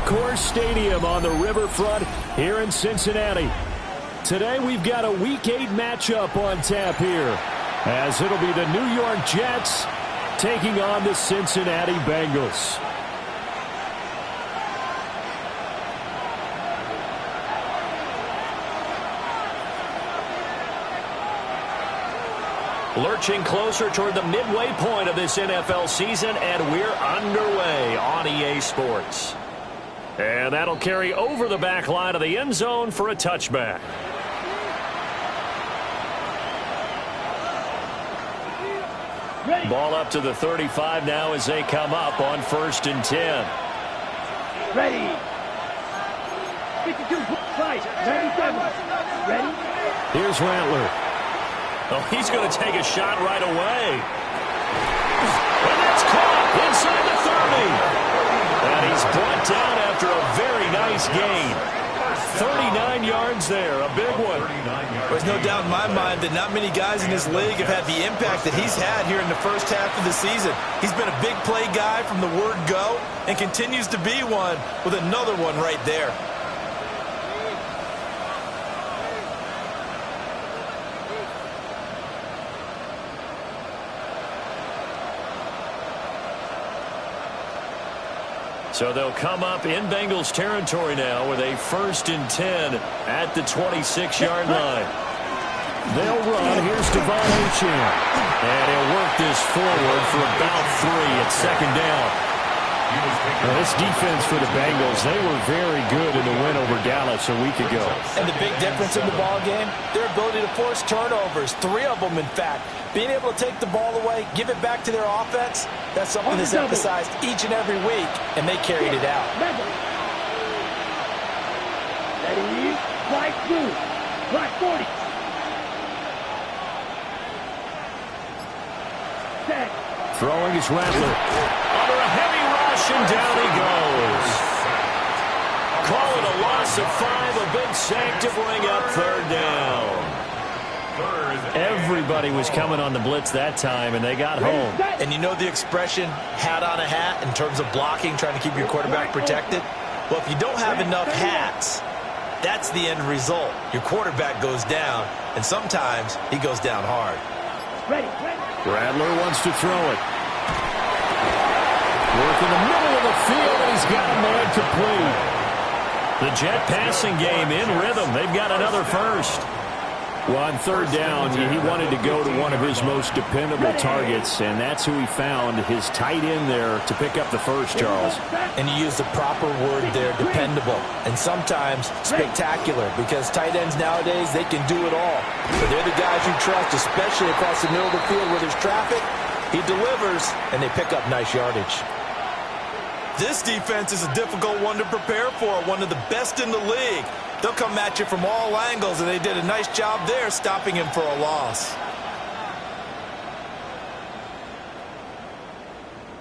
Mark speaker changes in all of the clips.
Speaker 1: Concourse Stadium on the riverfront here in Cincinnati. Today we've got a Week 8 matchup on tap here, as it'll be the New York Jets taking on the Cincinnati Bengals. Lurching closer toward the midway point of this NFL season, and we're underway on EA Sports. And that'll carry over the back line of the end zone for a touchback. Ready. Ball up to the 35 now as they come up on 1st and 10.
Speaker 2: Ready. 52, slice, 97. Ready.
Speaker 1: Here's Rattler. Oh, he's going to take a shot right away. And that's caught inside the 30. And he's brought down after a very nice gain. 39 yards there, a big one.
Speaker 3: There's no doubt in my mind that not many guys in this league have had the impact that he's had here in the first half of the season. He's been a big play guy from the word go and continues to be one with another one right there.
Speaker 1: So they'll come up in Bengals territory now with a 1st and 10 at the 26-yard line. They'll run. Here's Devon Achane. And he'll work this forward for about 3 at 2nd down. Now, this defense for the Bengals, they were very good in the win over Dallas a week ago.
Speaker 3: And the big difference in the ball game, their ability to force turnovers, 3 of them in fact. Being able to take the ball away, give it back to their offense, that's something that's emphasized each and every week, and they carried it out.
Speaker 2: Ready, right through, right 40. Set.
Speaker 1: Throwing is Rattler. Under a heavy rush, and down he goes. Call it a loss of 5, a big sack to bring up 3rd down. Everybody was coming on the blitz that time, and they got home.
Speaker 3: And you know the expression, hat on a hat, in terms of blocking, trying to keep your quarterback protected? Well, if you don't have enough hats, that's the end result. Your quarterback goes down, and sometimes he goes down hard.
Speaker 1: Rattler wants to throw it. Work in the middle of the field, and he's got a man complete. The Jet passing game in rhythm. They've got another first. Well, on 3rd down, he wanted to go to one of his most dependable targets, and that's who he found, his tight end there, to pick up the first, Charles.
Speaker 3: And you use the proper word there, dependable, and sometimes spectacular, because tight ends nowadays, they can do it all. But they're the guys you trust, especially across the middle of the field where there's traffic. He delivers, and they pick up nice yardage. This defense is a difficult one to prepare for, one of the best in the league. They'll come at you from all angles, and they did a nice job there stopping him for a loss.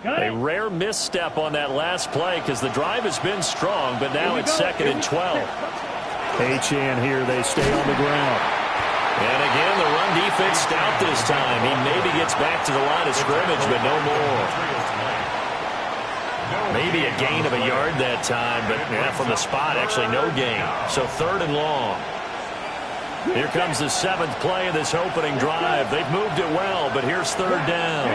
Speaker 1: A rare misstep on that last play because the drive has been strong, but now it's 2nd and 12. Achane here, they stay on the ground. And again, the run defense stout this time. He maybe gets back to the line of scrimmage, but no more. Maybe a gain of a yard that time, but from the spot, actually no gain. So 3rd and long. Here comes the 7th play of this opening drive. They've moved it well, but here's 3rd down.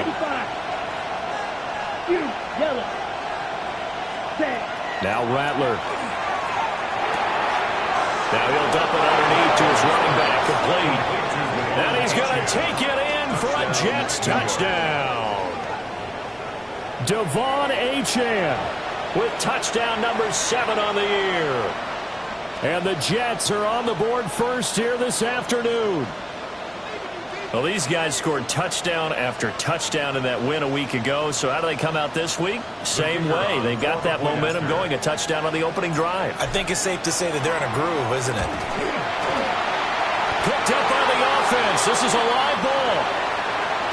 Speaker 1: Now Rattler. Now he'll dump it underneath to his running back, complete. And he's going to take it in for a Jets touchdown. Devon Achane with touchdown number 7 on the year. And the Jets are on the board first here this afternoon. Well, these guys scored touchdown after touchdown in that win a week ago. So how do they come out this week? Same way. They got that momentum going, a touchdown on the opening drive.
Speaker 3: I think it's safe to say that they're in a groove, isn't it?
Speaker 1: Picked up by the offense. This is a live ball.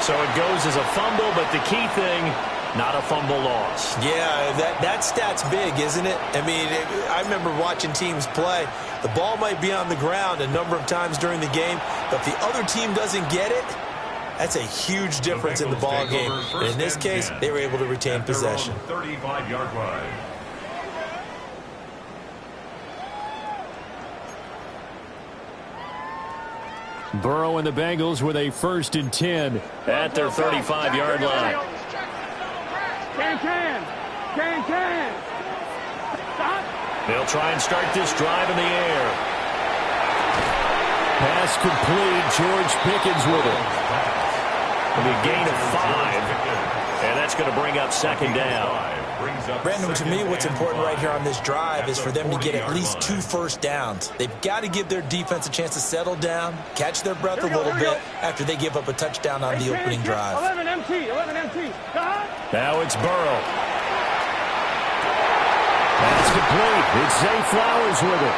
Speaker 1: So it goes as a fumble, but the key thing, not a fumble loss.
Speaker 3: Yeah, that stat's big, isn't it? I mean, I remember watching teams play. The ball might be on the ground a number of times during the game, but if the other team doesn't get it, that's a huge difference in the ball game. And in this case, they were able to retain possession.
Speaker 4: 35-yard line.
Speaker 1: Burrow and the Bengals with a 1st and 10 at their 35-yard line.
Speaker 2: Can. Stop.
Speaker 1: They'll try and start this drive in the air. Pass complete. George Pickens with it. It'll be a gain of 5, and that's going to bring up 2nd down.
Speaker 3: Brandon, to me, what's important right here on this drive is for them to get at least 2 first downs. They've got to give their defense a chance to settle down, catch their breath a little bit after they give up a touchdown on the opening drive.
Speaker 2: 11 MT.
Speaker 1: Now it's Burrow. That's complete. It's Zay Flowers with it.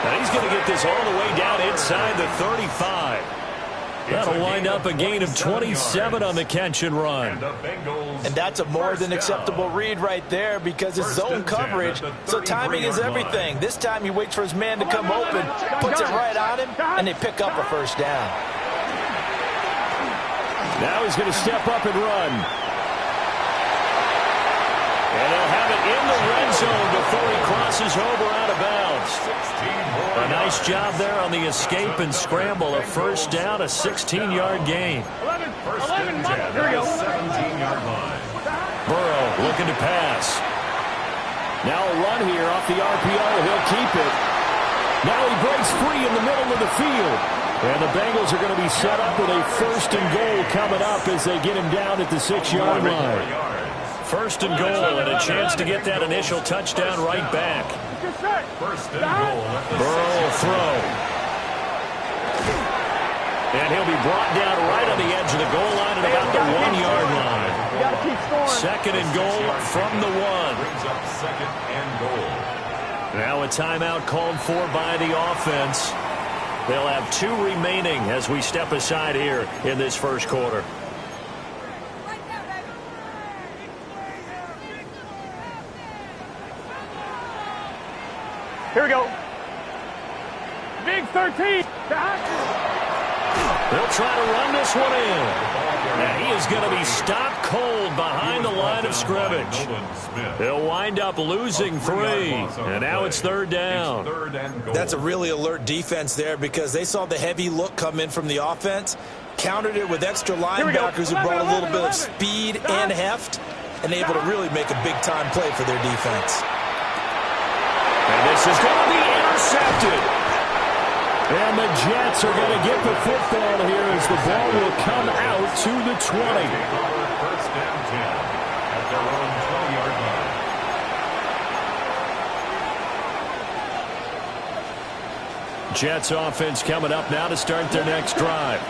Speaker 1: And he's going to get this all the way down inside the 35. That'll wind up a gain of 27 on the catch and run.
Speaker 3: And that's a more than acceptable read right there because it's zone coverage, so timing is everything. This time he waits for his man to come open, puts it right on him, and they pick up a 1st down.
Speaker 1: Now he's going to step up and run. And he'll have it in the red zone before he crosses over out of bounds. A nice job there on the escape and scramble. A 1st down, a 16-yard gain.
Speaker 2: 11 Here we go.
Speaker 1: 17-yard line. Burrow looking to pass. Now a run here off the RPO. He'll keep it. Now he breaks free in the middle of the field. And the Bengals are going to be set up with a 1st and goal coming up as they get him down at the 6-yard line. 1st and goal and a chance to get that initial touchdown right back.
Speaker 2: 1st and goal.
Speaker 1: Burrow will throw. And he'll be brought down right on the edge of the goal line at about the 1-yard line. 2nd and goal from the 1.
Speaker 4: Brings up 2nd and goal.
Speaker 1: Now a timeout called for by the offense. They'll have 2 remaining as we step aside here in this 1st quarter.
Speaker 2: Here we go. Big 13.
Speaker 1: They'll try to run this one in. And he is going to be stopped cold behind the line of scrimmage. He'll wind up losing 3. And now it's 3rd down.
Speaker 3: That's a really alert defense there because they saw the heavy look come in from the offense, countered it with extra linebackers who brought a little bit of speed and heft, and able to really make a big-time play for their defense.
Speaker 1: And this is going to be intercepted. And the Jets are going to get the football here as the ball will come out to the 20.
Speaker 4: 1st and 10 at their own 20-yard line.
Speaker 1: Jets offense coming up now to start their next drive.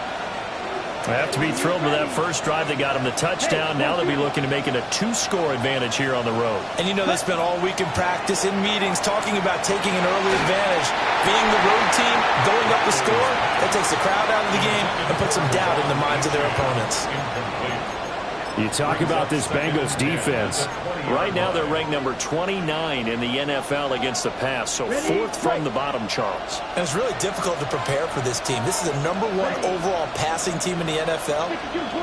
Speaker 1: They have to be thrilled with that 1st drive. They got him the touchdown. Now they'll be looking to make it a 2-score advantage here on the road.
Speaker 3: And you know they spent all week in practice, in meetings, talking about taking an early advantage. Being the road team, going up the score, that takes the crowd out of the game and puts some doubt in the minds of their opponents.
Speaker 1: You talk about this Bengals defense. Right now they're ranked number 29 in the NFL against the pass, so 4th from the bottom, Charles.
Speaker 3: And it's really difficult to prepare for this team. This is a #1 overall passing team in the NFL,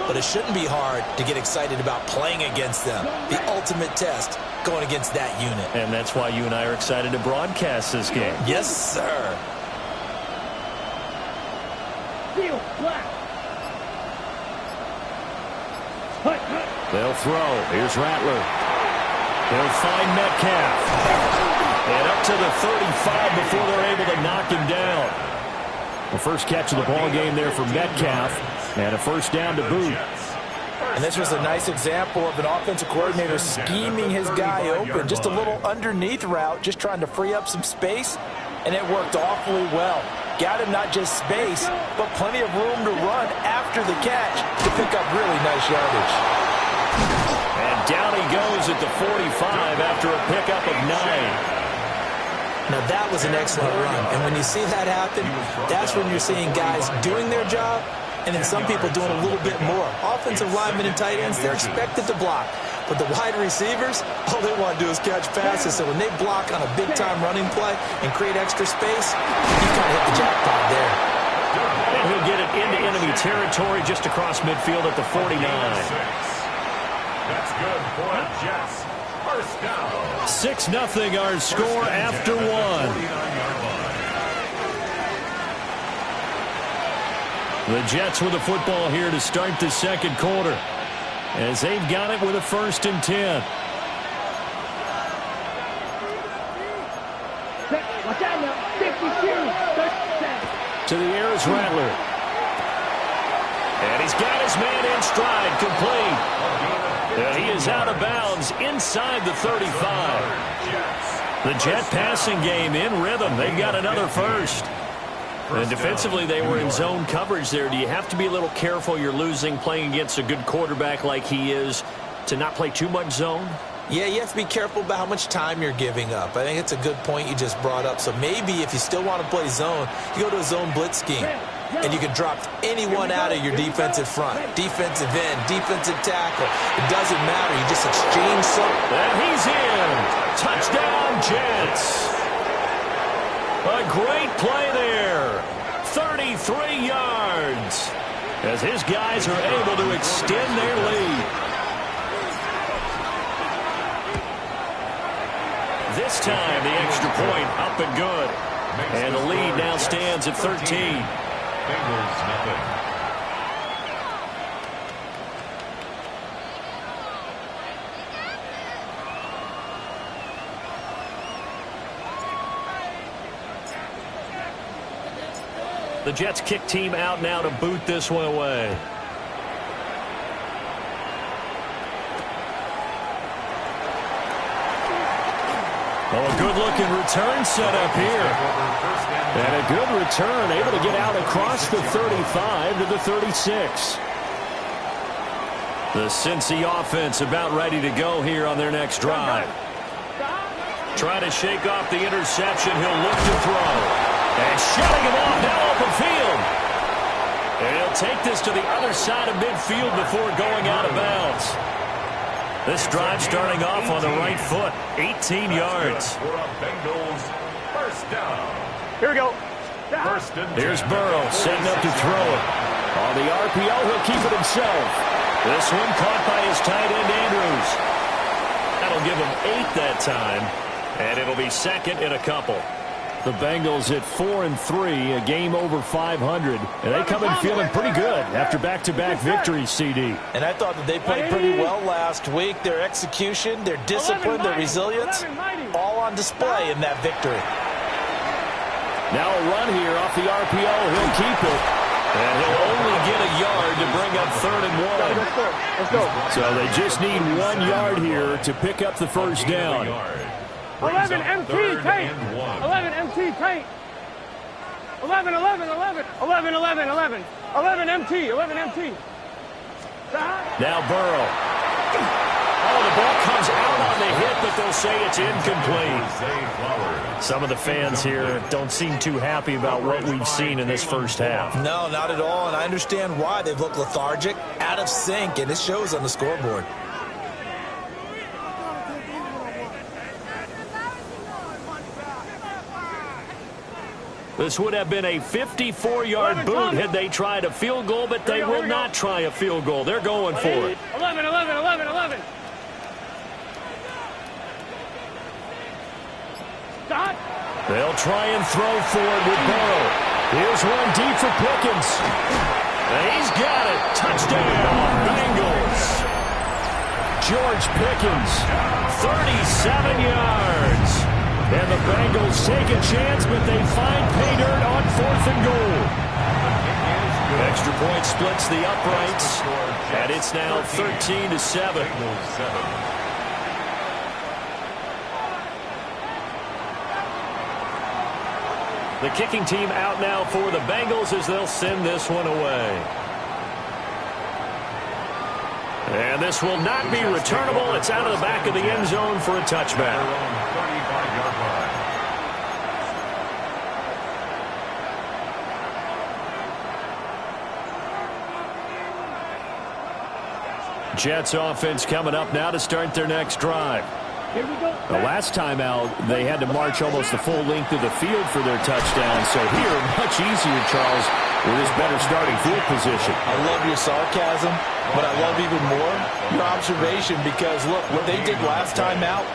Speaker 3: but it shouldn't be hard to get excited about playing against them. The ultimate test going against that unit.
Speaker 1: And that's why you and I are excited to broadcast this game.
Speaker 3: Yes, sir.
Speaker 2: Field, black.
Speaker 1: They'll throw. Here's Rattler. They'll find Metcalf. And up to the 35 before they're able to knock him down. The first catch of the ball game there for Metcalf. And a 1st down to boot.
Speaker 3: And this was a nice example of an offensive coordinator scheming his guy open. Just a little underneath route, just trying to free up some space. And it worked awfully well. Got him not just space, but plenty of room to run after the catch to pick up really nice yardage.
Speaker 1: And down he goes at the 45 after a pickup of 9.
Speaker 3: Now that was an excellent run. And when you see that happen, that's when you're seeing guys doing their job and then some people doing a little bit more. Offensive linemen and tight ends, they're expected to block. But the wide receivers, all they want to do is catch passes. So when they block on a big-time running play and create extra space, you kind of hit the jackpot there.
Speaker 1: And he'll get it into enemy territory just across midfield at the 49.
Speaker 4: That's good for the Jets. 1st down.
Speaker 1: 6-0 our score after 1. The Jets with the football here to start the second quarter, as they've got it with a 1st and 10. To the air is Rattler. And he's got his man in stride, complete. And he is out of bounds inside the 35. The Jet passing game in rhythm. They've got another first. And defensively, they were in zone coverage there. Do you have to be a little careful? You're losing playing against a good quarterback like he is to not play too much zone?
Speaker 3: Yeah, you have to be careful about how much time you're giving up. I think it's a good point you just brought up. So maybe if you still want to play zone, you go to a zone blitz scheme. And you can drop anyone out of your defensive front. Defensive end, defensive tackle. It doesn't matter. You just exchange something.
Speaker 1: And he's in. Touchdown, Jets. A great play there. 33 yards. As his guys are able to extend their lead. This time, the extra point up and good. And the lead now stands at 13.
Speaker 4: Bengals nothing.
Speaker 1: The Jets kick team out now to boot this one away. Oh, a good-looking return set up here. And a good return, able to get out across the 35 to the 36. The Cincy offense about ready to go here on their next drive. Trying to shake off the interception. He'll look to throw. And shutting him off now open field. And he'll take this to the other side of midfield before going out of bounds. This drive starting off on the right foot. 18 yards.
Speaker 4: For a Bengals first down.
Speaker 2: Here we go.
Speaker 1: Here's Burrow setting up to throw it. On the RPO, he'll keep it himself. This one caught by his tight end, Andrews. That'll give him 8 that time. And it'll be second in a couple. The Bengals at 4-3, a game over 500. And they come in feeling pretty good after back-to-back victories, CD.
Speaker 3: And I thought that they played pretty well last week. Their execution, their discipline, their resilience, all on display in that victory.
Speaker 1: Now a run here off the RPO. He'll keep it. And he'll only get a yard to bring up 3rd and 1.
Speaker 2: Let's go.
Speaker 1: So they just need 1 yard here to pick up the first down.
Speaker 2: 11 MT tape. 11 MT tape. 11, 11, 11. 11, 11, 11. 11 MT. 11 MT.
Speaker 1: Now Burrow. Oh, the ball comes out on the hit, but they'll say it's incomplete. Some of the fans here don't seem too happy about what we've seen in this first half.
Speaker 3: No, not at all, and I understand why. They've looked lethargic, out of sync, and it shows on the scoreboard.
Speaker 1: This would have been a 54-yard boot had they tried a field goal, but they will not try a field goal. They're going for it.
Speaker 2: 11, 11, 11, 11. Stop.
Speaker 1: They'll try and throw for it with Burrow. Here's one deep for Pickens. And he's got it. Touchdown, Bengals. George Pickens, 37 yards. And the Bengals take a chance, but they find pay dirt on 4th and goal. Extra point splits the uprights, and it's now 13-7. The kicking team out now for the Bengals as they'll send this one away. And this will not be returnable. It's out of the back of the end zone for a touchback. Jets offense coming up now to start their next drive. The last time out, they had to march almost the full length of the field for their touchdown. So here, much easier, Charles, with his better starting field position.
Speaker 3: I love your sarcasm, but I love even more your observation because, look, what they did last time out,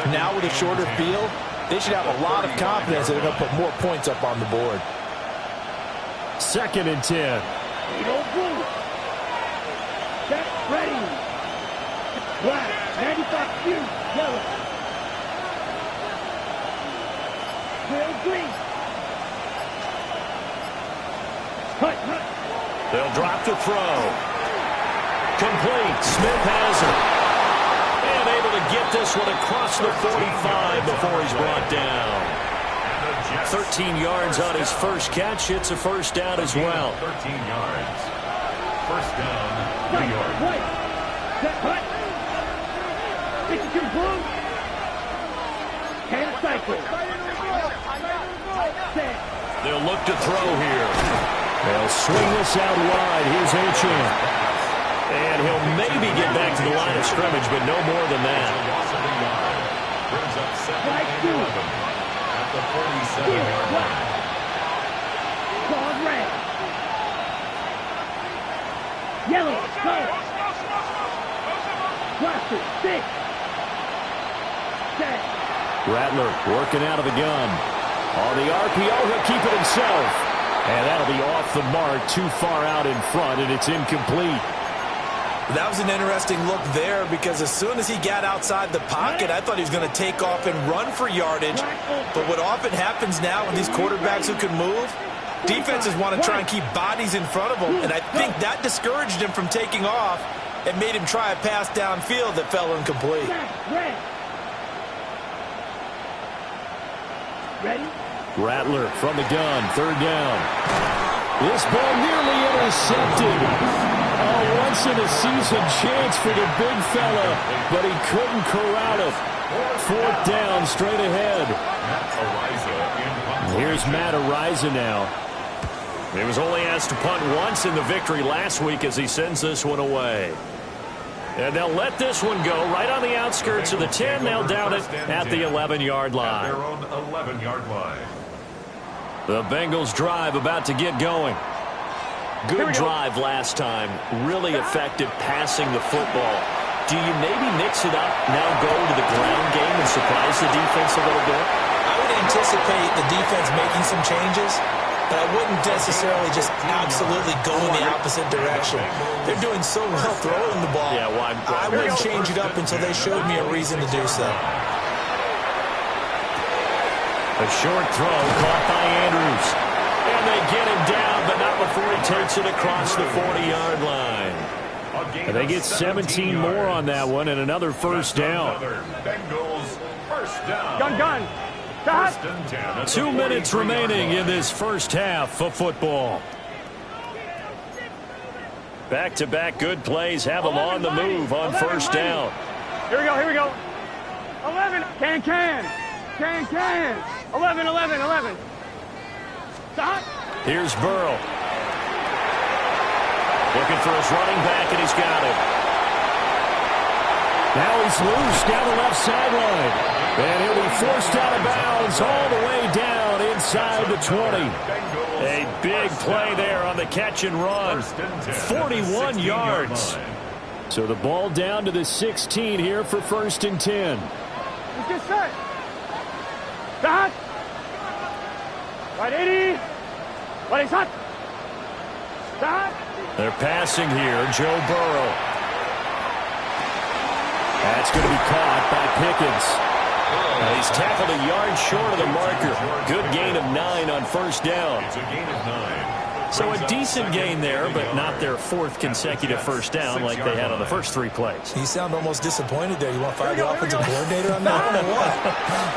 Speaker 3: now with a shorter field, they should have a lot of confidence that they're going to put more points up on the board.
Speaker 1: 2nd and 10.
Speaker 2: Eagle blue. Set, ready. Black, 95 fuse, yellow. Clear green. Cut.
Speaker 1: They'll drop to throw. Complete. Smith has it. And able to get this one across the 45 before he's brought down. 13 yards on his first catch. It's a first down as well.
Speaker 4: 13 yards. First down, New York.
Speaker 2: Right. Set, cut. Execute blue. And cycle. Set.
Speaker 1: They'll look to throw here. They'll swing this out wide. Here's Achane. And he'll maybe get back to the line of scrimmage, but no more than that.
Speaker 4: Brings up second and 11 at the 47-yard line.
Speaker 2: Guard red. Yellow, go. Blaster, 6. Set.
Speaker 1: Rattler working out of the gun. On the RPO, he'll keep it himself. And that'll be off the mark, too far out in front, and it's incomplete.
Speaker 3: That was an interesting look there because as soon as he got outside the pocket, I thought he was going to take off and run for yardage. But what often happens now with these quarterbacks who can move, defenses want to try and keep bodies in front of them. And I think that discouraged him from taking off and made him try a pass downfield that fell incomplete.
Speaker 2: Ready?
Speaker 1: Rattler from the gun, third down. This ball nearly intercepted. A once-in-a-season chance for the big fella, but he couldn't corral it. Fourth down, straight ahead. Here's Matt Ariza now. He was only asked to punt once in the victory last week as he sends this one away. And they'll let this one go right on the outskirts of the 10. They'll down it at the 11-yard line.
Speaker 4: At their own 11-yard line.
Speaker 1: The Bengals drive about to get going. Good drive last time. Really effective passing the football. Do you maybe mix it up, now go to the ground game and surprise the defense a little bit?
Speaker 3: I would anticipate the defense making some changes, but I wouldn't necessarily just absolutely go in the opposite direction. They're doing so well throwing the ball.
Speaker 1: Yeah, well,
Speaker 3: I wouldn't change it up until they showed me a reason to do so.
Speaker 1: A short throw caught by Andrews. And they get him down, but not before he takes it across the 40-yard line. And they get 17 more on that one and another first down.
Speaker 4: Bengals first down.
Speaker 2: Gun.
Speaker 4: First and 10.
Speaker 1: 2 minutes remaining in this first half of football. Back-to-back good plays have them on the move on first down.
Speaker 2: Here we go. 11. Can. 11. Stop.
Speaker 1: Here's Burrow. Looking for his running back, and he's got it. Now he's loose down the left sideline. And he'll be forced out of bounds all the way down inside the 20. A big play there on the catch and run. 41 yards. So the ball down to the 16 here for first and 10.
Speaker 2: Let's get set. Stop. Right 80. Right hot. Stop.
Speaker 1: They're passing here. Joe Burrow. That's going to be caught by Pickens. He's tackled a yard short of the marker. Good gain of 9 on first down.
Speaker 4: It's a gain of 9.
Speaker 1: So a decent gain there, but not their fourth consecutive first down like they had on the first 3 plays.
Speaker 3: You sound almost disappointed there. You want to fire the offensive coordinator on that one or what?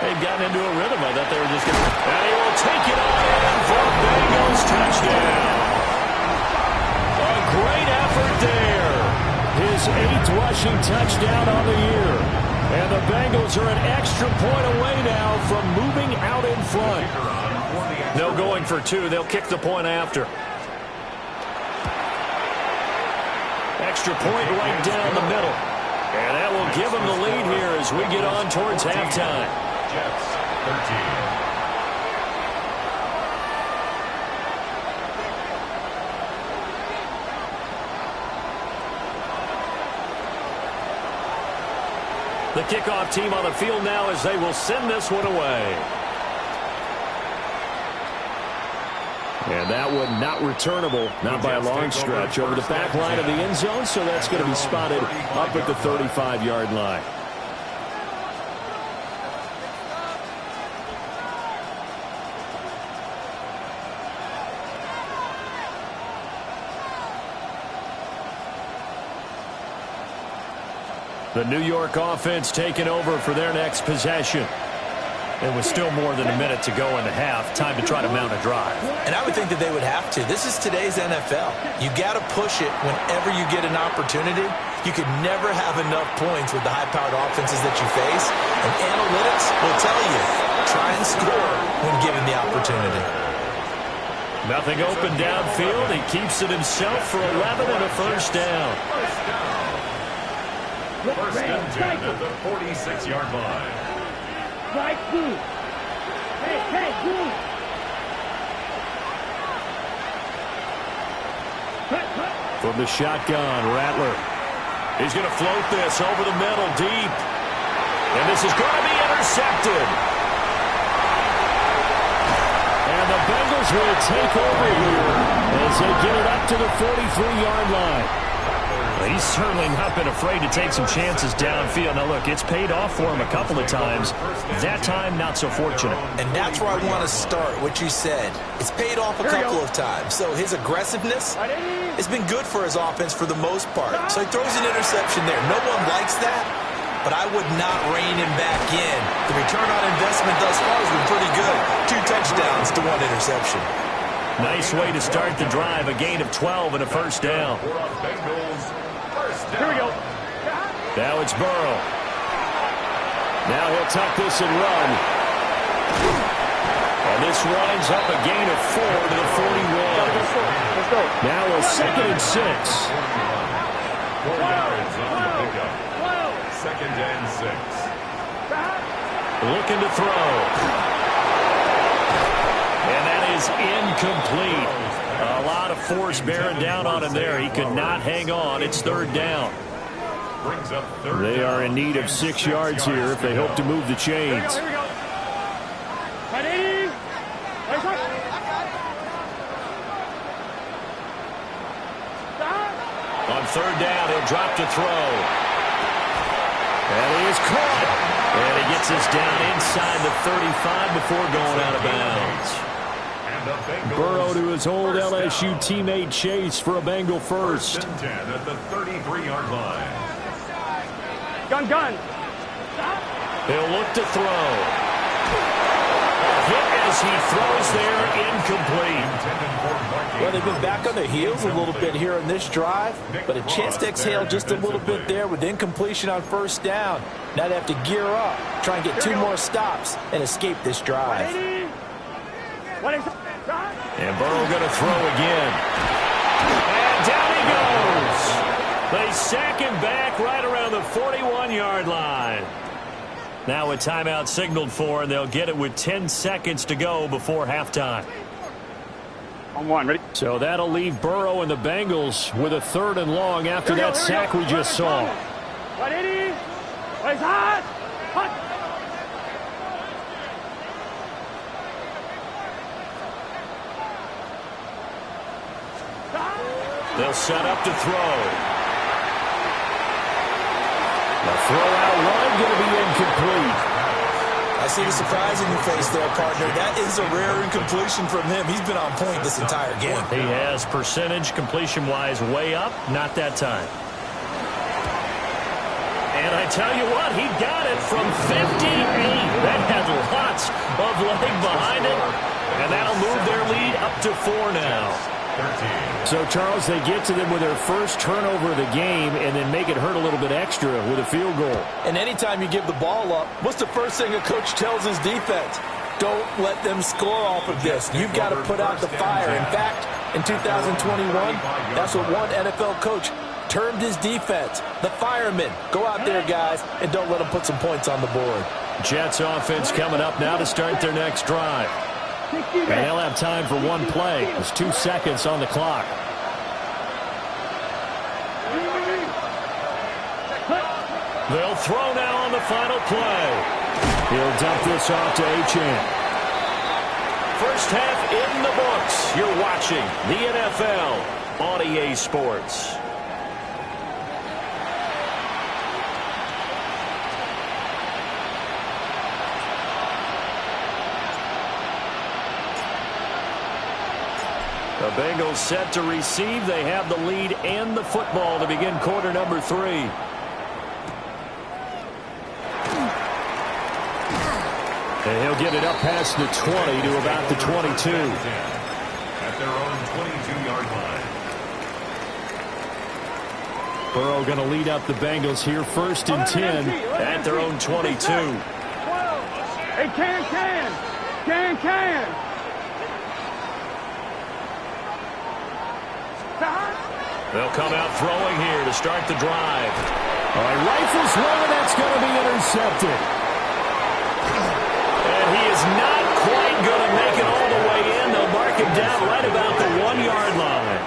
Speaker 1: They've gotten into a rhythm. I thought they were just going to... And he will take it on in for a Bengals touchdown. A great effort there. His 8th rushing touchdown on the year. And the Bengals are an extra point away now from moving out in front. No going for 2. They'll kick the point after. Extra point right down the middle. And that will give them the lead here as we get on towards halftime.
Speaker 4: Jets, 13.
Speaker 1: The kickoff team on the field now as they will send this one away. And that one not returnable, not by a long stretch, over the back line of the end zone, so that's going to be spotted up at the 35-yard line. The New York offense taking over for their next possession. It was still more than a minute to go in the half. Time to try to mount a drive.
Speaker 3: And I would think that they would have to. This is today's NFL. You got to push it whenever you get an opportunity. You could never have enough points with the high-powered offenses that you face. And analytics will tell you, try and score when given the opportunity.
Speaker 1: Nothing open downfield. He keeps it himself for 11 and a first down.
Speaker 4: First and 10 at the 46-yard line.
Speaker 2: Right through. Hey, through.
Speaker 1: From the shotgun, Rattler. He's going to float this over the middle deep. And this is going to be intercepted. And the Bengals will take over here as they get it up to the 43-yard line. He's certainly not been afraid to take some chances downfield. Now, look, it's paid off for him a couple of times. That time, not so fortunate.
Speaker 3: And that's where I want to start, what you said. It's paid off a couple of times. So his aggressiveness has been good for his offense for the most part. So he throws an interception there. No one likes that, but I would not rein him back in. The return on investment thus far has been pretty good. 2 touchdowns to 1 interception.
Speaker 1: Nice way to start the drive. A gain of 12 and a first down.
Speaker 2: Here we go.
Speaker 1: Now it's Burrow. Now he'll tuck this and run. And this winds up a gain of 4 to the 41.
Speaker 2: Let's go.
Speaker 1: Now a 2nd and 6.
Speaker 4: 4 yards on the pickup. 2nd and 6.
Speaker 1: Looking to throw. And that is incomplete. A lot of force bearing down on him there. He could not hang on. It's 3rd down. They are in need of 6 yards here if they hope to move the chains.
Speaker 2: Here we go.
Speaker 1: On 3rd down, he'll drop to throw. And he is caught. And he gets us down inside the 35 before going out of bounds. Burrow to his old LSU teammate Chase for a Bengal first.
Speaker 4: 10 at the 33-yard line.
Speaker 2: Gun.
Speaker 1: He'll look to throw. Hit as he throws there, incomplete.
Speaker 3: Well, they've been back on their heels a little bit here in this drive, but a chance to exhale just a little bit there with incompletion on 1st down. Now they have to gear up, try and get 2 more stops, and escape this drive.
Speaker 1: And Burrow going to throw again. And down he goes. They sack him back right around the 41-yard line. Now a timeout signaled for, and they'll get it with 10 seconds to go before halftime.
Speaker 2: On 1, ready?
Speaker 1: So that'll leave Burrow and the Bengals with a 3rd and long after that sack we just saw.
Speaker 2: 180. It's hot. Hot.
Speaker 1: They'll set up to throw. The throw out line going to be incomplete.
Speaker 3: I see the surprise in your face there, partner. That is a rare incompletion from him. He's been on point this entire game.
Speaker 1: He has percentage completion-wise way up. Not that time. And I tell you what, he got it from 58. That had lots of leg behind it. And that'll move their lead up to 4 now.
Speaker 4: 13.
Speaker 1: So, Charles, they get to them with their first turnover of the game and then make it hurt a little bit extra with a field goal.
Speaker 3: And anytime you give the ball up, what's the first thing a coach tells his defense? Don't let them score off of this. You've got to put out the fire. In fact, in 2021, that's what one NFL coach termed his defense, the firemen. Go out there, guys, and don't let them put some points on the board.
Speaker 1: Jets offense coming up now to start their next drive. And they'll have time for 1 play. There's 2 seconds on the clock. They'll throw now on the final play. He'll dump this off to Achane. First half in the books. You're watching the NFL on EA Sports. The Bengals set to receive. They have the lead and the football to begin quarter number 3. And he'll get it up past the 20 to about the 22.
Speaker 4: At their own 22-yard line.
Speaker 1: Burrow going to lead up the Bengals here, first and 10 at their own 22.
Speaker 2: Hey, can.
Speaker 1: They'll come out throwing here to start the drive. All right, rifles one, that's going to be intercepted. And he is not quite going to make it all the way in. They'll mark him down right about the 1-yard line.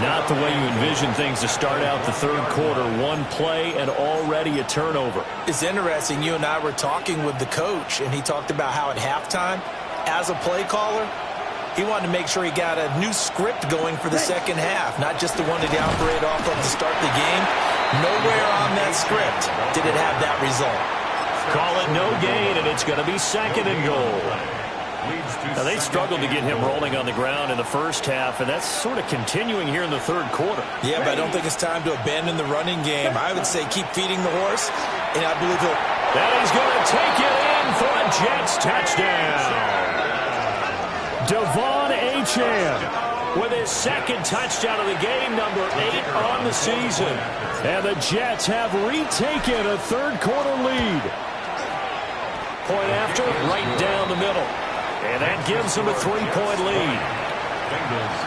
Speaker 1: Not the way you envision things to start out the third quarter. One play and already a turnover.
Speaker 3: It's interesting. You and I were talking with the coach, and he talked about how at halftime, as a play caller, he wanted to make sure he got a new script going for the second half, not just the one that he operated off of to start the game. Nowhere on that script did it have that result.
Speaker 1: Call it no gain, and it's going to be second and goal. Now, they struggled to get him rolling on the ground in the first half, and that's sort of continuing here in the third quarter.
Speaker 3: Yeah, but I don't think it's time to abandon the running game. I would say keep feeding the horse, and I believe he'll...
Speaker 1: And he's going to take it in for a Jets touchdown. Devon Achane with his second touchdown of the game, number 8 on the season. And the Jets have retaken a third quarter lead. Point after, right down the middle. And that gives them a 3-point lead.
Speaker 4: Bengals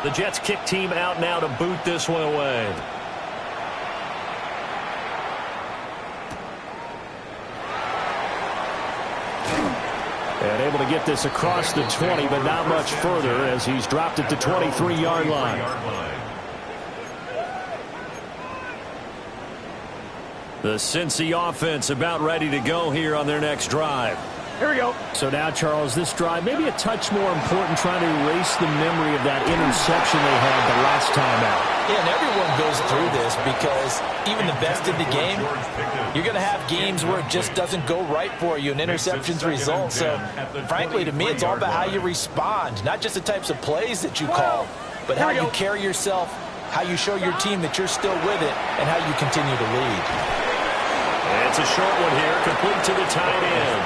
Speaker 4: 17.
Speaker 1: The Jets kick team out now to boot this one away. And able to get this across the 20, but not much further as he's dropped it to 23-yard line. The Cincy offense about ready to go here on their next drive.
Speaker 2: Here we go.
Speaker 1: So now, Charles, this drive maybe a touch more important, trying to erase the memory of that interception they had the last time out.
Speaker 3: Yeah, and everyone goes through this because even the best in the game, you're going to have games where it just doesn't go right for you, and interceptions result. So, frankly, to me, it's all about how you respond, not just the types of plays that you call, but how you carry yourself, how you show your team that you're still with it, and how you continue to lead.
Speaker 1: And it's a short one here, complete to the tight end.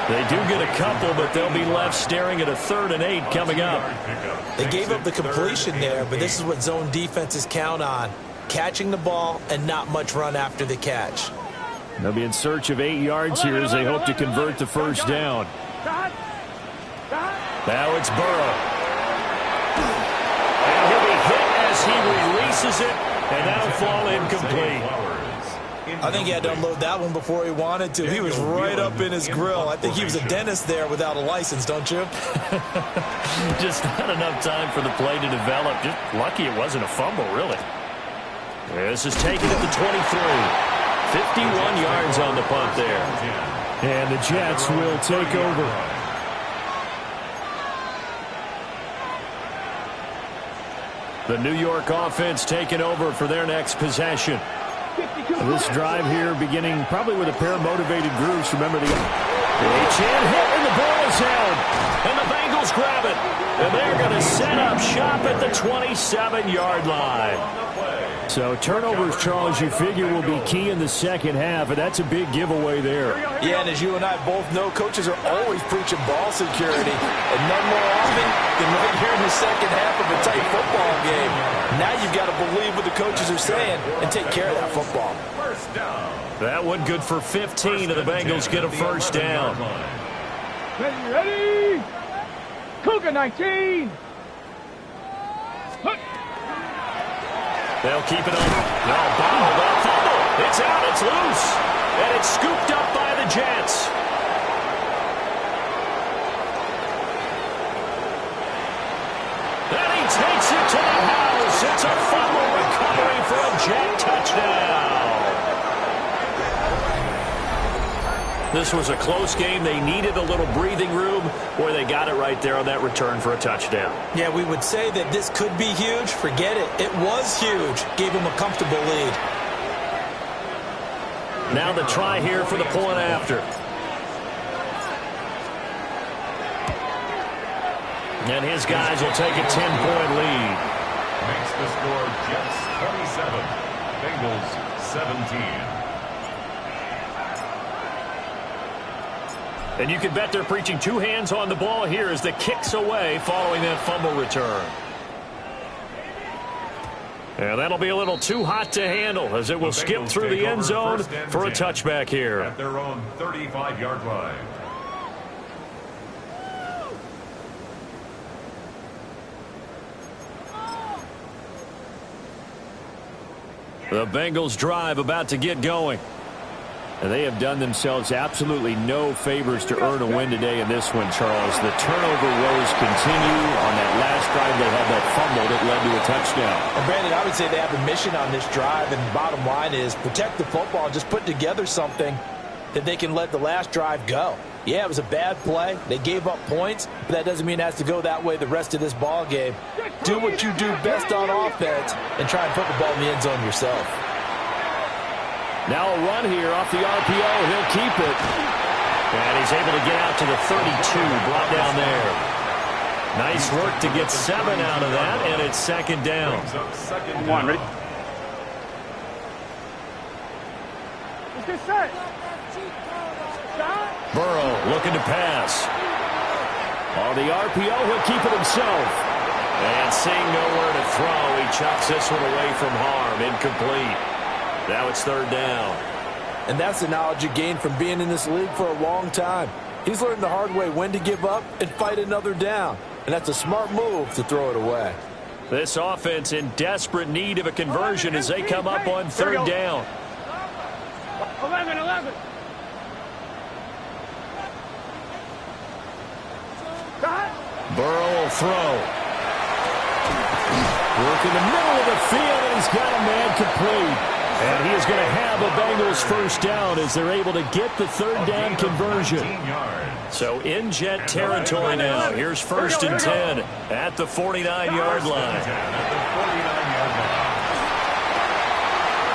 Speaker 1: They do get a couple, but they'll be left staring at a 3rd and 8 coming up.
Speaker 3: They gave up the completion there, but this is what zone defenses count on. Catching the ball and not much run after the catch.
Speaker 1: They'll be in search of 8 yards here as they hope to convert the first down. Now it's Burrow. And he'll be hit as he releases it, and that'll fall incomplete.
Speaker 3: I think he had to unload that one before he wanted to. He was right up in his grill. I think he was a dentist there without a license, don't you?
Speaker 1: Just not enough time for the play to develop. Just lucky it wasn't a fumble, really. This is taken at the 23. 51 yards on the punt there. And the Jets will take over. The New York offense taking over for their next possession. This drive here beginning probably with a pair of motivated groups. Remember the Achane hit and the ball is held. And the Bengals grab it. And they're going to set up shop at the 27-yard line. So turnovers, Charles, you figure will be key in the second half, and that's a big giveaway there.
Speaker 3: Yeah, and as you and I both know, coaches are always preaching ball security, and none more often than right here in the second half of a tight football game. Now you've got to believe what the coaches are saying and take care of that football.
Speaker 1: That one good for 15, and the Bengals get a first down.
Speaker 2: Ready? Cougar 19.
Speaker 1: They'll keep it over. No, ball, they'll fumble. It's out, it's loose. And it's scooped up by the Jets. And he takes it to the house. It's a fumble recovery for a Jet touchdown. This was a close game. They needed a little breathing room, where they got it right there on that return for a touchdown.
Speaker 3: Yeah, we would say that this could be huge. Forget it. It was huge. Gave them a comfortable lead.
Speaker 1: Now the try here for the point after. And his guys will take a 10-point lead.
Speaker 4: Makes the score Jets 27, Bengals 17.
Speaker 1: And you can bet they're preaching two hands on the ball here as the kick's away following that fumble return. And that'll be a little too hot to handle as it will skip through the end zone for a touchback here.
Speaker 4: At their own 35-yard line.
Speaker 1: The Bengals drive about to get going. And they have done themselves absolutely no favors to earn a win today in this one, Charles. The turnover woes continue. On that last drive, they had that fumble that led to a touchdown.
Speaker 3: And Brandon, I would say they have a mission on this drive, and the bottom line is protect the football, just put together something that they can let the last drive go. Yeah, it was a bad play. They gave up points, but that doesn't mean it has to go that way the rest of this ball game. Do what you do best on offense and try and put the ball in the end zone yourself.
Speaker 1: Now a run here off the RPO. He'll keep it. And he's able to get out to the 32, brought down there. Nice work to get 7 out of that, and it's second down.
Speaker 2: Come on, ready? Let's get set.
Speaker 1: Burrow looking to pass. On the RPO, he'll keep it himself. And seeing nowhere to throw, he chucks this one away from harm. Incomplete. Now it's third down.
Speaker 3: And that's the knowledge you gain from being in this league for a long time. He's learned the hard way when to give up and fight another down. And that's a smart move to throw it away.
Speaker 1: This offense in desperate need of a conversion as they come up on third down.
Speaker 2: 11.
Speaker 1: Burrow will throw. Work in the middle of the field, and he's got a man complete. And he is going to have a Bengals first down as they're able to get the third down conversion. So in Jet territory now. Here's first and 10 at the 49-yard line.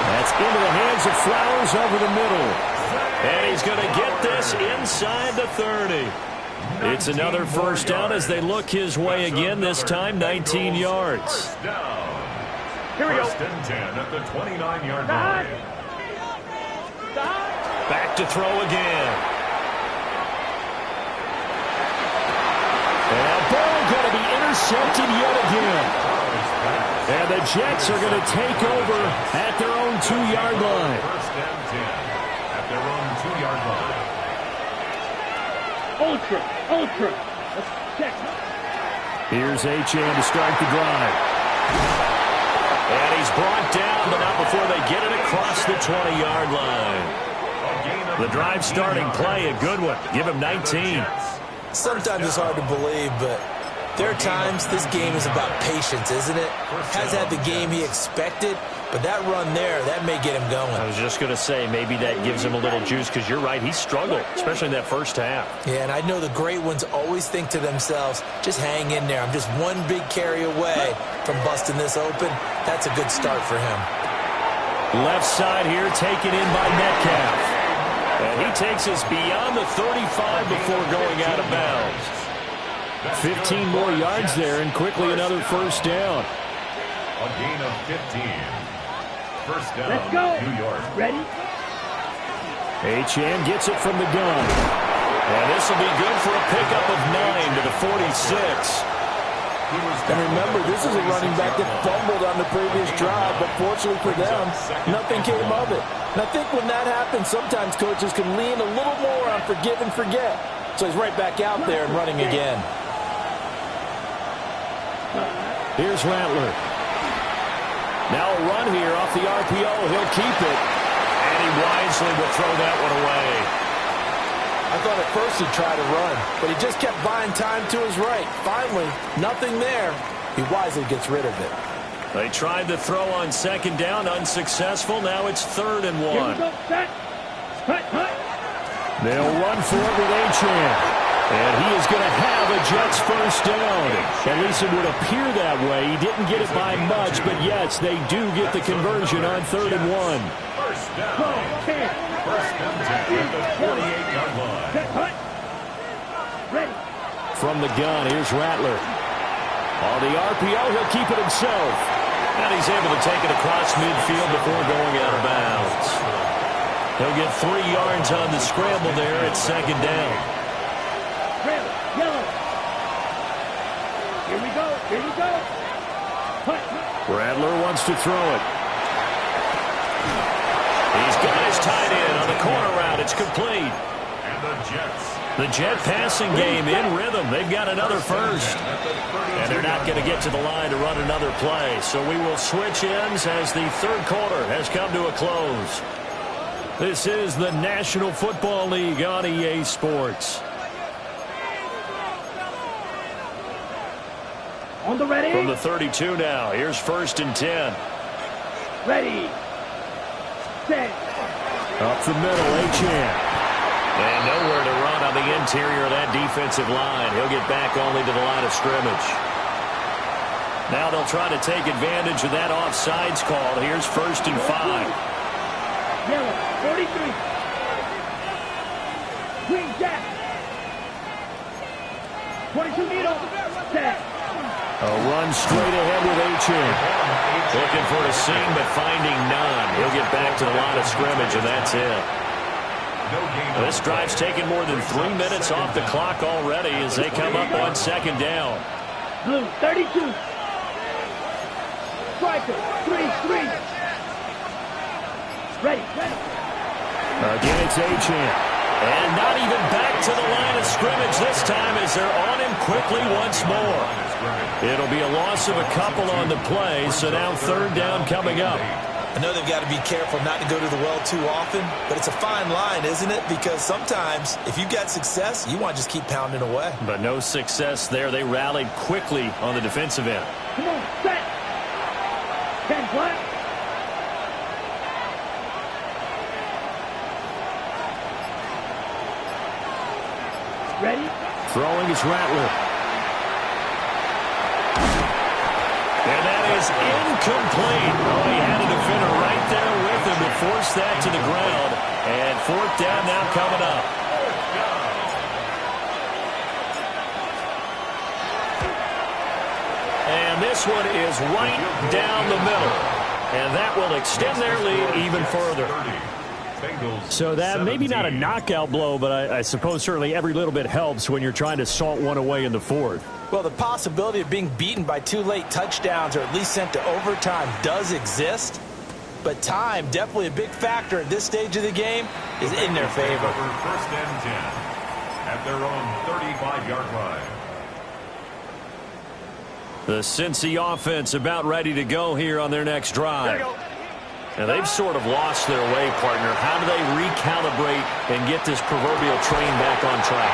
Speaker 1: That's into the hands of Flowers over the middle. And he's going to get this inside the 30. It's another first down as they look his way again, this time 19 yards.
Speaker 2: Here we go.
Speaker 4: First and 10 at the 29-yard line.
Speaker 1: Back to throw again. And Burrow going to be intercepted yet again. And the Jets are going to take over at their own 2-yard line.
Speaker 4: First and 10 at their own 2-yard line.
Speaker 2: Ultra. Let's check.
Speaker 1: Here's Achane to start the drive. And he's brought down, but not before they get it across the 20-yard line. The drive starting play, a good one. Give him 19.
Speaker 3: Sometimes it's hard to believe, but there are times this game is about patience, isn't it? Has had the game he expected, but that run there, that may get him going.
Speaker 1: I was just going to say, maybe that gives him a little juice, because you're right, he struggled, especially in that first half.
Speaker 3: Yeah, and I know the great ones always think to themselves, just hang in there. I'm just one big carry away from busting this open. That's a good start for him.
Speaker 1: Left side here taken in by Metcalf. And he takes us beyond the 35 before going out of bounds. 15 more yards there, and quickly another first down.
Speaker 4: A gain of 15. First down,
Speaker 2: Let's go.
Speaker 4: New York.
Speaker 2: Ready?
Speaker 1: Achane gets it from the gun. And this will be good for a pickup of 9 to the 46.
Speaker 3: And remember, this is a running back that fumbled on the previous drive, but fortunately for them, nothing came of it. And I think when that happens, sometimes coaches can lean a little more on forgive and forget. So he's right back out there and running again.
Speaker 1: Here's Rattler. Now a run here off the RPO. He'll keep it. And he wisely will throw that one away.
Speaker 3: I thought at first he'd try to run, but he just kept buying time to his right. Finally, nothing there. He wisely gets rid of it.
Speaker 1: They tried to throw on second down, unsuccessful. Now it's 3rd and 1.
Speaker 2: Here we go. Set. Cut.
Speaker 1: They'll run for it with Achane. And he is going to have a Jets first down. At least it would appear that way. He didn't get it by much, but yes, they do get the conversion on 3rd and 1.
Speaker 4: First down. First and 10 at the 48-yard line.
Speaker 2: Ready.
Speaker 1: From the gun, here's Rattler. On the RPO, he'll keep it himself. And he's able to take it across midfield before going out of bounds. He'll get 3 yards on the scramble there at 2nd down.
Speaker 2: Yellow. Here we go. Here we go.
Speaker 1: Rattler wants to throw it. He's got his tight end on the corner route. It's complete.
Speaker 4: And the Jets.
Speaker 1: The Jet passing game in rhythm. They've got another first. And they're not going to get to the line to run another play. So we will switch ends as the 3rd quarter has come to a close. This is the National Football League on EA Sports.
Speaker 2: On the ready.
Speaker 1: From the 32 now. Here's 1st and 10.
Speaker 2: Ready. Set.
Speaker 1: Up the middle, Achane. And nowhere to run on the interior of that defensive line. He'll get back only to the line of scrimmage. Now they'll try to take advantage of that offsides call. Here's 1st and 5.
Speaker 2: Yellow. 43. Green jack. 22 needle. Set.
Speaker 1: A run straight ahead with Achane. Looking for a seam, but finding none. He'll get back to the line of scrimmage, and that's it. This drive's taken more than 3 minutes off the clock already as they come up on 2nd down.
Speaker 2: Blue, 32. Striker, 3-3. Ready.
Speaker 1: Again, it's Achane. And not even back to the line of scrimmage this time as they're on him quickly once more. It'll be a loss of a couple on the play, so now 3rd down coming up.
Speaker 3: I know they've got to be careful not to go to the well too often, but it's a fine line, isn't it? Because sometimes, if you've got success, you want to just keep pounding away.
Speaker 1: But no success there. They rallied quickly on the defensive end.
Speaker 2: Come on, set. 10 flat. Ready?
Speaker 1: Throwing is Rattler. And that is incomplete. Oh, he had a defender right there with him to force that to the ground. And 4th down now coming up. And this one is right down the middle. And that will extend their lead even further. So that maybe not a knockout blow, but I suppose certainly every little bit helps when you're trying to salt one away in the 4th.
Speaker 3: Well, the possibility of being beaten by 2 late touchdowns or at least sent to overtime does exist. But time, definitely a big factor at this stage of the game, is in their favor.
Speaker 4: 1st and 10 at their own 35-yard line.
Speaker 1: The Cincy offense about ready to go here on their next drive. Now, they've sort of lost their way, partner. How do they recalibrate and get this proverbial train back on track?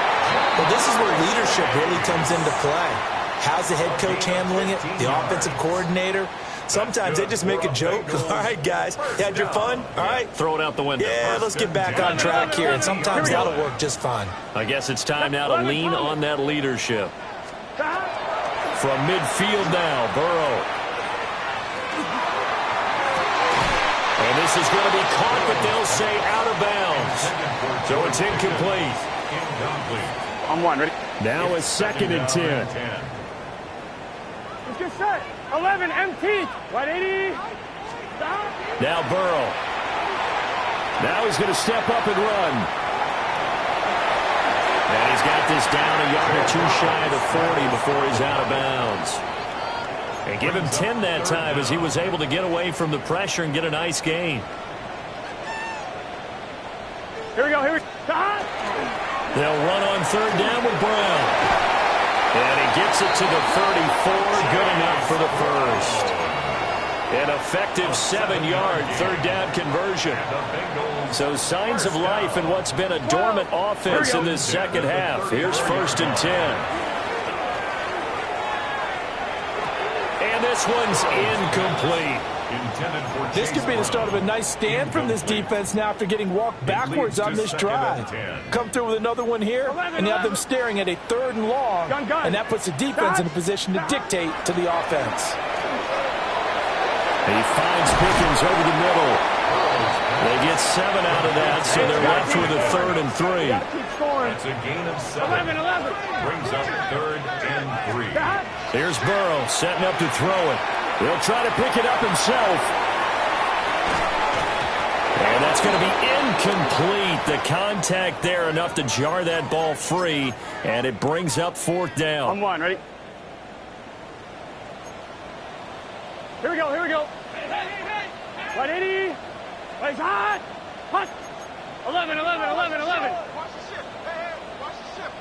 Speaker 3: Well, this is where leadership really comes into play. How's the head coach handling it? The offensive coordinator? Sometimes they just make a joke. All right, guys, you had your fun? All right.
Speaker 1: Throw it out the window.
Speaker 3: Yeah, let's get back on track here, and sometimes that'll work just fine.
Speaker 1: I guess it's time now to lean on that leadership. From midfield now, Burrow. And this is going to be caught, but they'll say out of bounds. So it's incomplete.
Speaker 2: On 1, ready?
Speaker 1: Now it's 2nd and 10.
Speaker 2: It's just set. 11, MT. 180. Stop.
Speaker 1: Now Burrow. Now he's going to step up and run. And he's got this down a yard or 2 shy of the 40 before he's out of bounds. And give him 10 that time as he was able to get away from the pressure and get a nice gain.
Speaker 2: Here we go. Here we go.
Speaker 1: They'll run on 3rd down with Brown. And he gets it to the 34. Good enough for the first. An effective 7-yard 3rd down conversion. So signs of life in what's been a dormant offense in this second half. Here's 1st and 10. And this one's incomplete.
Speaker 4: intended for
Speaker 3: This could be the start of a nice stand from this defense now after getting walked backwards on this drive. Come through with another one here, and you have them staring at a 3rd and long, and that puts the defense in a position to dictate to the offense.
Speaker 1: He finds Pickens over the middle. They get 7 out of that, so they're left with a 3rd and 3.
Speaker 4: That's a gain of 7.
Speaker 2: 11.
Speaker 4: Brings up 3rd and 3.
Speaker 1: Here's Burrow setting up to throw it. He'll try to pick it up himself. And that's going to be incomplete. The contact there enough to jar that ball free, and it brings up 4th down.
Speaker 2: On 1, ready? Here we go. Right, 80. Right, hot. 11.
Speaker 5: Watch the ship. Hey, watch the ship.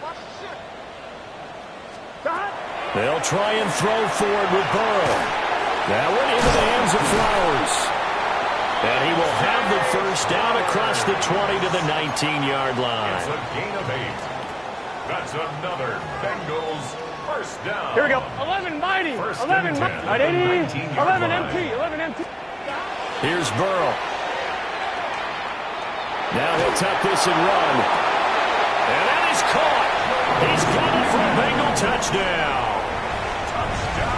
Speaker 2: Hot.
Speaker 1: They'll try and throw forward with Burrow. That went into the hands of Flowers. And he will have the 1st down across the 20 to the 19-yard line.
Speaker 4: It's a gain of 8. That's another Bengals 1st down.
Speaker 2: Here we go. 11 mighty. 11 mighty. Right, 80. 11 empty.
Speaker 1: Here's Burrow. Now he'll tuck this and run. And that is caught. He's got it for a Bengal touchdown.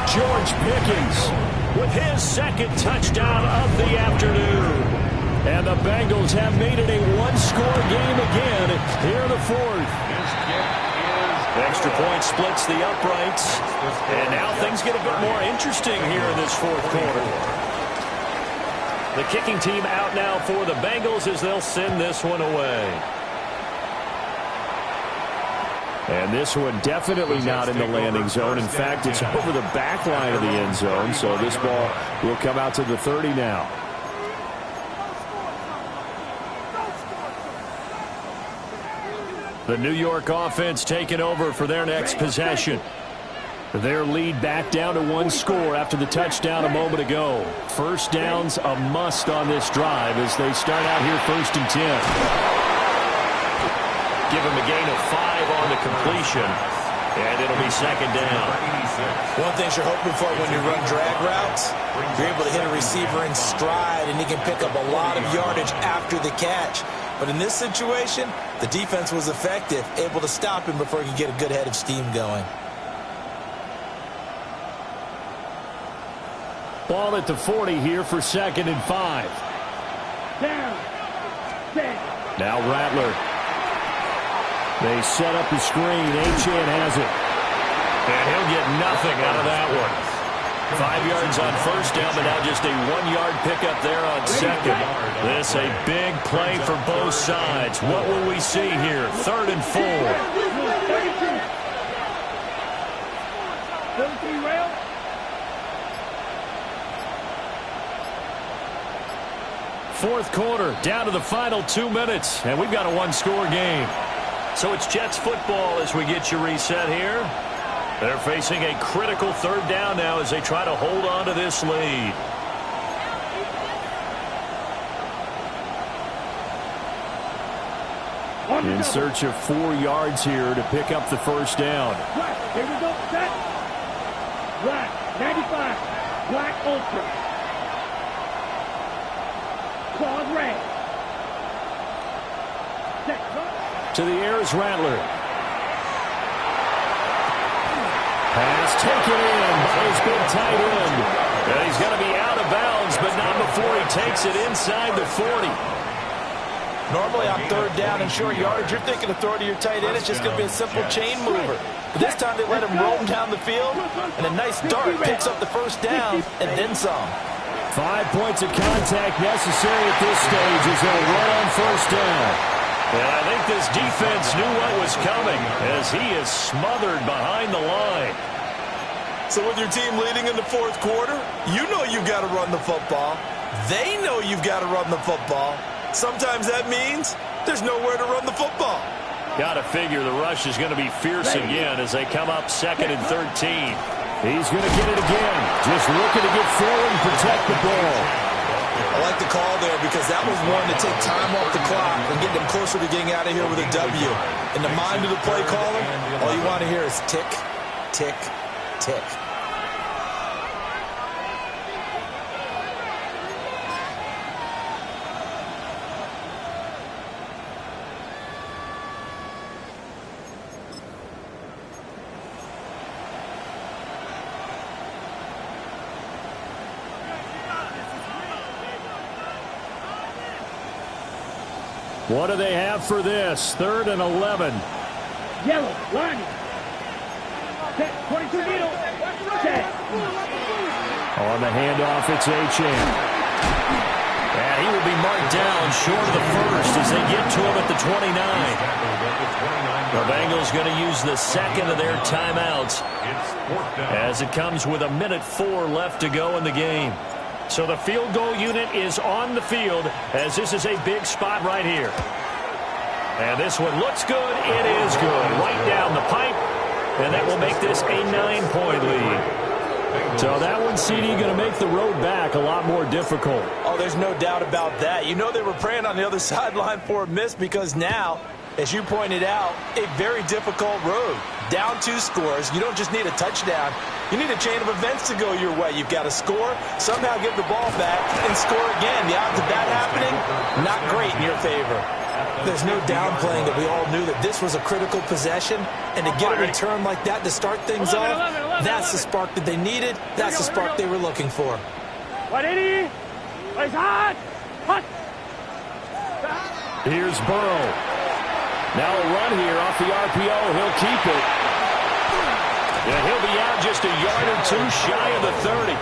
Speaker 1: George Pickens with his 2nd touchdown of the afternoon. And the Bengals have made it a 1-score game again here in the 4th. Extra point splits the uprights. And now things get a bit more interesting here in this 4th quarter. The kicking team out now for the Bengals as they'll send this one away. And this one definitely not in the landing zone. In fact, it's over the back line of the end zone. So this ball will come out to the 30 now. The New York offense taking over for their next possession. Their lead back down to 1 score after the touchdown a moment ago. 1st down's a must on this drive as they start out here 1st and 10. Give him a gain of 5 on the completion, and it'll be 2nd down.
Speaker 3: One thing you're hoping for when you run drag routes, you're able to hit a receiver in stride, and he can pick up a lot of yardage after the catch. But in this situation, the defense was effective, able to stop him before he could get a good head of steam going.
Speaker 1: Ball at the 40 here for 2nd and 5.
Speaker 2: Down.
Speaker 1: Now Rattler. They set up the screen. Achane has it. And he'll get nothing out of that one. 5 yards on 1st down, but now just a 1-yard pickup there on 2nd. This a big play for both sides. What will we see here? 3rd and 4.
Speaker 2: 33 rail.
Speaker 1: Fourth quarter, down to the final 2 minutes, and we've got a 1-score game. So it's Jets football as we get you reset here. They're facing a critical 3rd down now as they try to hold on to this lead. In search of 4 yards here to pick up the 1st down.
Speaker 2: Black, here we go, set. Black, 95. Black Ultra. Claude Ray. Set.
Speaker 1: To the air is Rattler. Pass taken in by his big tight end. And he's going to be out of bounds, but not before he takes it inside the 40.
Speaker 3: Normally on 3rd down and short yardage, you're thinking of throwing to your tight end. It's just going to be a simple chain mover. But this time they let him roam down the field, and a nice dart picks up the 1st down and then some.
Speaker 1: 5 points of contact necessary at this stage as they'll run on 1st down. And I think this defense knew what was coming as he is smothered behind the line.
Speaker 3: So with your team leading in the 4th quarter, you know you've got to run the football. They know you've got to run the football. Sometimes that means there's nowhere to run the football.
Speaker 1: Got to figure the rush is going to be fierce again as they come up 2nd and 13. He's going to get it again. Just looking to get forward and protect the ball.
Speaker 3: I like the call there because that was one to take time off the clock and get them closer to getting out of here with a W. In the mind of the play caller, all you want to hear is tick, tick, tick.
Speaker 1: What do they have for this? 3rd and 11.
Speaker 2: Yellow, line. Set, 22 needle. Set.
Speaker 1: On the handoff, it's Achane. And he will be marked down short of the first as they get to him at the 29. The Bengals going to use the second of their timeouts as it comes with 1:04 left to go in the game. So the field goal unit is on the field as this is a big spot right here. And this one looks good. It is good. Right down the pipe. And that will make this a 9-point lead. So that one, CD, going to make the road back a lot more difficult.
Speaker 3: Oh, there's no doubt about that. You know they were praying on the other sideline for a miss because now, as you pointed out, a very difficult road. Down 2 scores. You don't just need a touchdown. You need a chain of events to go your way. You've got to score, somehow give the ball back, and score again. The odds of that happening, not great in your favor. There's no downplaying that we all knew that this was a critical possession, and to get a return like that to start things off, that's the spark that they needed. That's the spark they were looking for.
Speaker 2: 180. It's hot. Hot.
Speaker 1: Here's Burrow. Now a run here off the RPO. He'll keep it. And he'll be out just a yard or 2 shy of the 30.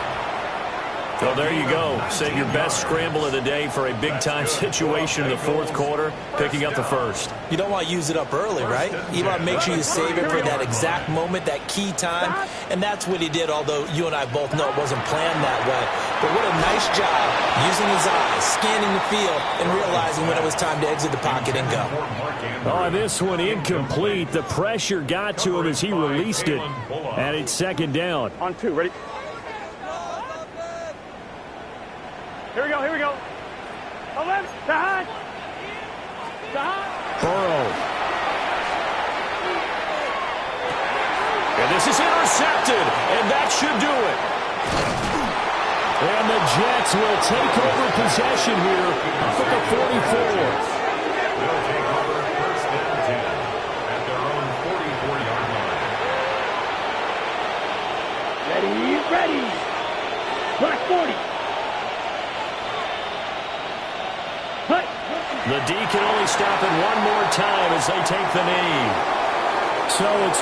Speaker 1: So there you go. Save your best scramble of the day for a big-time situation in the 4th quarter, picking up the first.
Speaker 3: You don't want to use it up early, right? You want to make sure you save it for that exact moment, that key time. And that's what he did, although you and I both know it wasn't planned that way. But what a nice job using his eyes, scanning the field, and realizing when it was time to exit the pocket and go.
Speaker 1: Oh, this one incomplete. The pressure got to him as he released it. And it's 2nd down.
Speaker 2: On 2, ready? Here we go, here we go. 11, to high. To high.
Speaker 1: Burrow. And this is intercepted, and that should do it. And the Jets will take over possession here up at the 44.
Speaker 4: They'll take over 1st and 10 at their own 44-yard line.
Speaker 2: Ready, ready. Black 40.
Speaker 1: The D can only stop it one more time as they take the knee. So it's